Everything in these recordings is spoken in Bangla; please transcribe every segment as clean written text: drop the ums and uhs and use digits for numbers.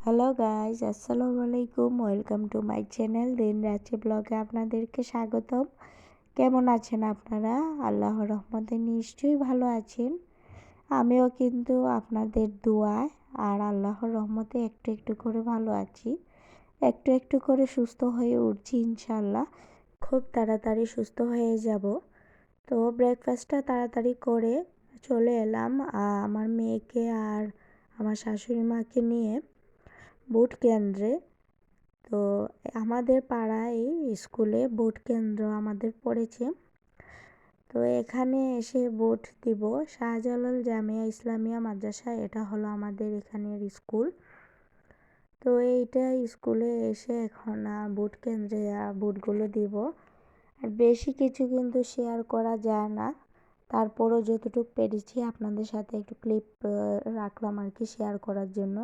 হ্যালো গাইস, আসসালামু আলাইকুম। ওয়েলকাম টু মাই চ্যানেল দিন রাত্রি ব্লগে আপনাদেরকে স্বাগতম। কেমন আছেন আপনারা? আল্লাহর রহমতে নিশ্চয়ই ভালো আছেন। আমিও কিন্তু আপনাদের দোয়ায় আর আল্লাহর রহমতে একটু একটু করে ভালো আছি। একটু একটু করে সুস্থ হয়ে উঠছি ইনশাল্লাহ। খুব তাড়াতাড়ি সুস্থ হয়ে যাব। তো ব্রেকফাস্টটা তাড়াতাড়ি করে চলে এলাম আমার মেয়েকে আর আমার শাশুড়ি মাকে নিয়ে ভোট কেন্দ্রে। তো আমাদের পাড়ায় স্কুলে ভোট কেন্দ্র আমাদের পড়েছে। তো এখানে এসে ভোট দিব। শাহজালাল জামিয়া ইসলামিয়া মাদ্রাসা, এটা হলো আমাদের এখানের স্কুল। তো এইটা স্কুলে এসে এখন ভোট কেন্দ্রে ভোটগুলো দিব। আর বেশি কিছু কিন্তু শেয়ার করা যায় না, তারপরও যতটুকু পেরেছি আপনাদের সাথে একটু ক্লিপ রাখলাম আর কি শেয়ার করার জন্য।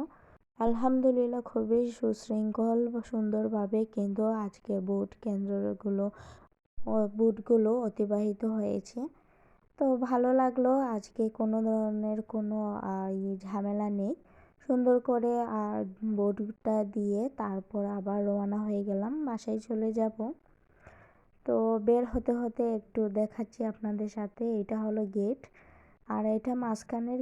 আলহামদুলিল্লাহ খুবই সুশৃঙ্খল সুন্দরভাবে কিন্তু আজকে ভোটগুলো অতিবাহিত হয়েছে। তো ভালো লাগলো, আজকে কোনো ধরনের কোনো ঝামেলা নেই। সুন্দর করে ভোটটা দিয়ে তারপর আবার রওনা হয়ে গেলাম, বাসায় চলে যাব। তো বের হতে হতে একটু দেখাচ্ছি আপনাদের সাথে। এটা হলো গেট, আর এটা মাঝখানের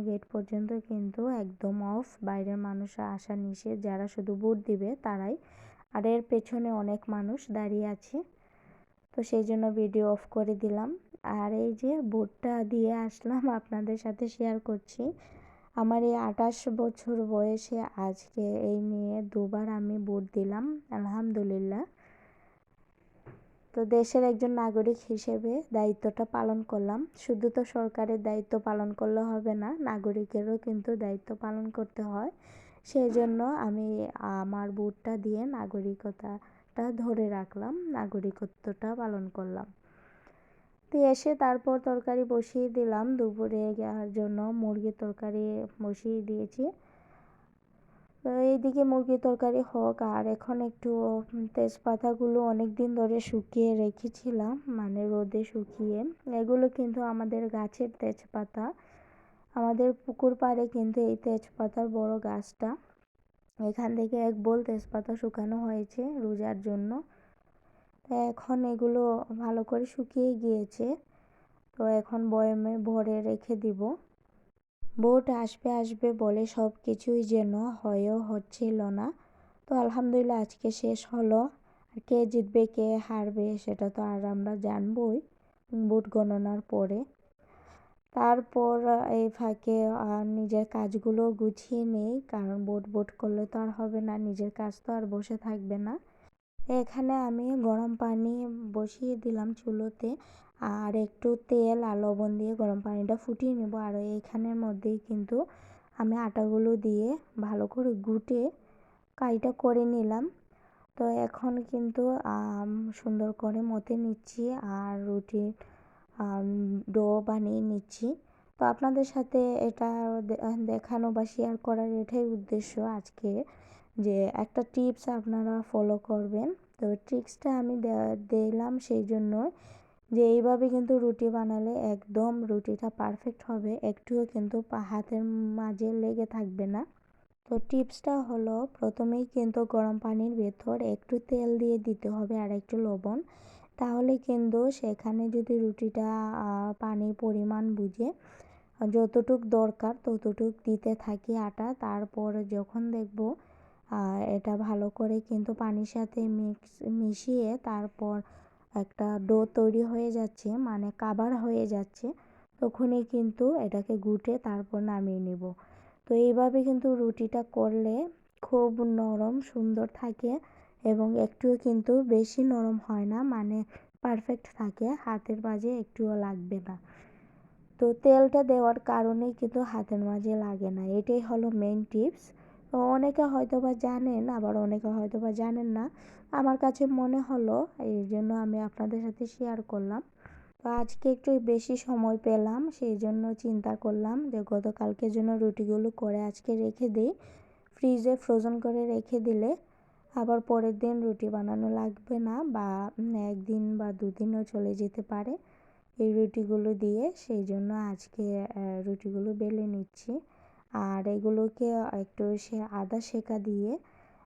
গেট পর্যন্ত কিন্তু একদম অফ, বাইরের মানুষরা আসা নিষেধ, যারা শুধু ভোট দিবে তারাই। আর এর পেছনে অনেক মানুষ দাঁড়িয়ে আছে, তো সেই জন্য ভিডিও অফ করে দিলাম। আর এই যে ভোটটা দিয়ে আসলাম, আপনাদের সাথে শেয়ার করছি। আমার এই 28 বছর বয়সে আজকে এই নিয়ে দুবার আমি ভোট দিলাম, আলহামদুলিল্লাহ। তো দেশের একজন নাগরিক হিসেবে দায়িত্বটা পালন করলাম। শুধু তো সরকারের দায়িত্ব পালন করলে হবে না, নাগরিকেরও কিন্তু দায়িত্ব পালন করতে হয়। সেই জন্য আমি আমার ভোটটা দিয়ে নাগরিকতাটা ধরে রাখলাম, নাগরিকত্বটা পালন করলাম। তো এসে তারপর তরকারি বসিয়ে দিলাম, দুপুরে যাওয়ার জন্য মুরগির তরকারি বসিয়ে দিয়েছি। তো এইদিকে মুরগির তরকারি হোক, আর এখন একটু তেজপাতাগুলো অনেক দিন ধরে শুকিয়ে রেখেছিলাম, মানে রোদে শুকিয়ে। এগুলো কিন্তু আমাদের গাছের তেজপাতা, আমাদের পুকুর পাড়ে কিন্তু এই তেজপাতার বড় গাছটা, এখান থেকে এক বোল তেজপাতা শুকানো হয়েছে রোজার জন্য। তো এখন এগুলো ভালো করে শুকিয়ে গিয়েছে, তো এখন বয়ামে ভরে রেখে দিব। ভোট আসবে আসবে বলে সব কিছুই যেন হয়েও হচ্ছিল না। তো আলহামদুলিল্লাহ আজকে শেষ হলো। আর কে জিতবে কে হারবে সেটা তো আর আমরা জানবই ভোট গণনার পরে। তারপর এই ফাঁকে নিজের কাজগুলো গুছিয়ে নেই, কারণ ভোট করলে তো আর হবে না, নিজের কাজ তো আর বসে থাকবে না। এখানে আমি গরম পানি বসিয়ে দিলাম চুলোতে, আর একটু তেল আর লবণ দিয়ে গরম পানিটা ফুটিয়ে নেব। আর এইখানের মধ্যেই কিন্তু আমি আটাগুলো দিয়ে ভালো করে গুটে কাইটা করে নিলাম। তো এখন কিন্তু সুন্দর করে মতে নিচ্ছি আর রুটির ডো বানিয়ে নিচ্ছি। তো আপনাদের সাথে এটা দেখানো বা শেয়ার করার এটাই উদ্দেশ্য আজকে, যে একটা টিপস আপনারা ফলো করবেন। তো ট্রিক্সটা আমি দিলাম সেই জন্য যে এইভাবে কিন্তু রুটি বানালে একদম রুটিটা পারফেক্ট হবে, একটুও কিন্তু হাতের মাঝে লেগে থাকবে না। তো টিপসটা হলো, প্রথমেই কিন্তু গরম পানির ভেতর একটু তেল দিয়ে দিতে হবে আর একটু লবণ। তাহলে কিন্তু সেখানে যদি রুটিটা পানির পরিমাণ বুঝে যতটুক দরকার ততটুক দিতে থাকি আটা, তারপর যখন দেখব এটা ভালো করে কিন্তু পানির সাথে মিশিয়ে তারপর একটা ডো তৈরি হয়ে যাচ্ছে, মানে কাভার হয়ে যাচ্ছে, তখনই কিন্তু এটাকে গুটে তারপর নামিয়ে নেব। তো এইভাবে কিন্তু রুটিটা করলে খুব নরম সুন্দর থাকে, এবং একটুও কিন্তু বেশি নরম হয় না, মানে পারফেক্ট থাকে, হাতের মাঝে একটুও লাগবে না। তো তেলটা দেওয়ার কারণেই কিন্তু হাতের মাঝে লাগে না, এটাই হলো মেইন টিপস। তো অনেকে হয়তো বা জানেন, আবার অনেকে হয়তো বা জানেন না। আমার কাছে মনে হলো এই জন্য আমি আপনাদের সাথে শেয়ার করলাম। তো আজকে একটু বেশি সময় পেলাম, সেই জন্য চিন্তা করলাম যে গতকালকের জন্য রুটিগুলো করে আজকে রেখে দিই। ফ্রিজে ফ্রোজেন করে রেখে দিলে আবার পরের দিন রুটি বানানো লাগবে না, বা একদিন বা দুদিনও চলে যেতে পারে এই রুটিগুলো দিয়ে। সেই জন্য আজকে রুটিগুলো বেলে নিচ্ছি। আর এগুলোকে একটু আদা সেকা দিয়ে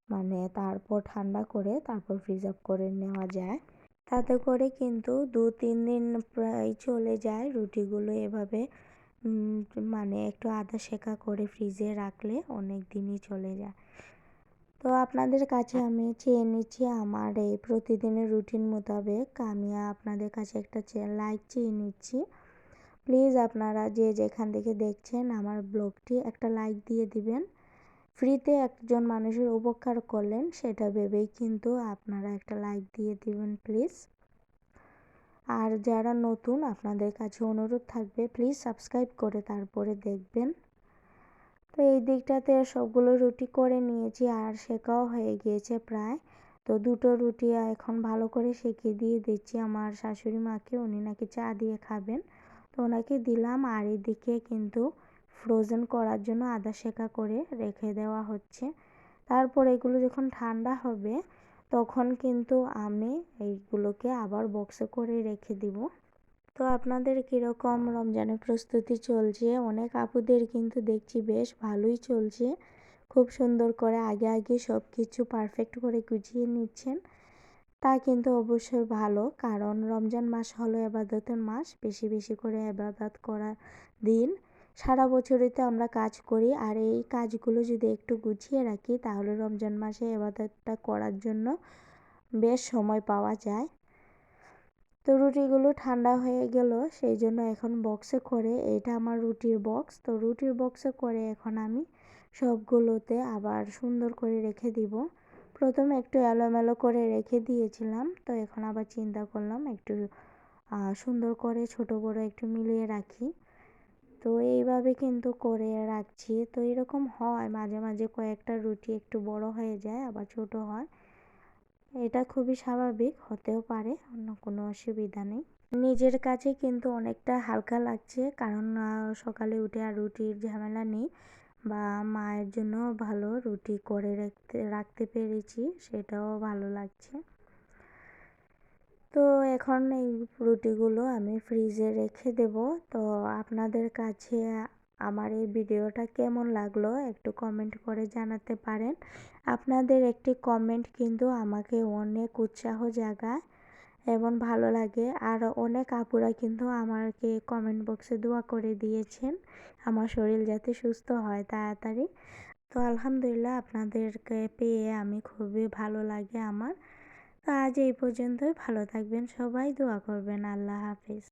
মানে তারপর ঠান্ডা করে তারপর ফ্রিজ আপ করে নেওয়া যায়। তাতে করে কিন্তু 2-3 দিন প্রায় চলে যায় রুটিগুলো এভাবে মানে একটু আদা সেকা করে ফ্রিজে রাখলে অনেক দিনই চলে যায়। তো আপনাদের কাছে আমি চেয়ে নিচ্ছি আমার এই প্রতিদিনের রুটিন মোতাবেক আমি আপনাদের কাছে একটা লাইক চেয়ে নিচ্ছি। প্লিজ আপনারা যে যেখান থেকে দেখছেন আমার ব্লগটি একটা লাইক দিয়ে দিবেন। ফ্রিতে একজন মানুষের উপকার করলেন সেটা ভেবেই কিন্তু আপনারা একটা লাইক দিয়ে দিবেন প্লিজ। আর যারা নতুন আপনাদের কাছে অনুরোধ থাকবে প্লিজ সাবস্ক্রাইব করে তারপরে দেখবেন। তো এই দিকটাতে সবগুলো রুটি করে নিয়েছি আর সেকাও হয়ে গিয়েছে প্রায়। তো দুটো রুটি এখন ভালো করে সেঁকে দিয়ে দিচ্ছি আমার শাশুড়ি মাকে, উনি নাকি চা দিয়ে খাবেন। তো ওনাকে দিলাম আর এদিকে কিন্তু ফ্রোজেন করার জন্য আদা সেকা করে রেখে দেওয়া হচ্ছে। তারপর এগুলো যখন ঠান্ডা হবে তখন কিন্তু আমি এইগুলোকে আবার বক্সে করে রেখে দিব। তো আপনাদের কীরকম রমজানের প্রস্তুতি চলছে? অনেক আপুদের কিন্তু দেখছি বেশ ভালোই চলছে। খুব সুন্দর করে আগে সব কিছু পারফেক্ট করে গুছিয়ে নিচ্ছেন। তা কিন্তু অবশ্যই ভালো, কারণ রমজান মাস হলো ইবাদতের মাস। বেশি করে ইবাদত করার দিন। সারা বছরই তো আমরা কাজ করি, আর এই কাজগুলো যদি একটু গুছিয়ে রাখি তাহলে রমজান মাসে ইবাদতটা করার জন্য বেশ সময় পাওয়া যায়। তো রুটিগুলো ঠান্ডা হয়ে গেল, সেই জন্য এখন বক্সে করে, এটা আমার রুটির বক্স। তো রুটির বক্সে করে এখন আমি সবগুলোতে আবার সুন্দর করে রেখে দিব। প্রথমে একটু এলোমেলো করে রেখে দিয়েছিলাম, তো এখন আবার চিন্তা করলাম একটু সুন্দর করে ছোট বড় একটু মিলিয়ে রাখি। তো এইভাবে কিন্তু করে রাখছি। তো এরকম হয় মাঝে মাঝে কয়েকটা রুটি একটু বড় হয়ে যায় আবার ছোট হয়। এটা খুবই স্বাভাবিক, হতেও পারে, অন্য কোনো অসুবিধা নেই। নিজের কাছে কিন্তু অনেকটা হালকা লাগছে, কারণ সকালে উঠে আর রুটির ঝামেলা নেই, বা মায়ের জন্য ভালো রুটি করে রাখতে পেরেছি, সেটাও ভালো লাগছে। তো এখন এই রুটিগুলো আমি ফ্রিজে রেখে দেব। তো আপনাদের কাছে আমার এই ভিডিওটা কেমন লাগলো একটু কমেন্ট করে জানাতে পারেন। আপনাদের একটি কমেন্ট কিন্তু আমাকে অনেক উৎসাহ জাগায় এবং ভালো লাগে। আর অনেক আপুরা কিন্তু আমাকে কমেন্ট বক্সে দোয়া করে দিয়েছেন আমার শরীর যাতে সুস্থ হয় তাড়াতাড়ি। তো আলহামদুলিল্লাহ, আপনাদেরকে পেয়ে আমি খুবই ভালো লাগে আমার। তো আজ এই পর্যন্তই। ভালো থাকবেন সবাই, দোয়া করবেন। আল্লাহ হাফেজ।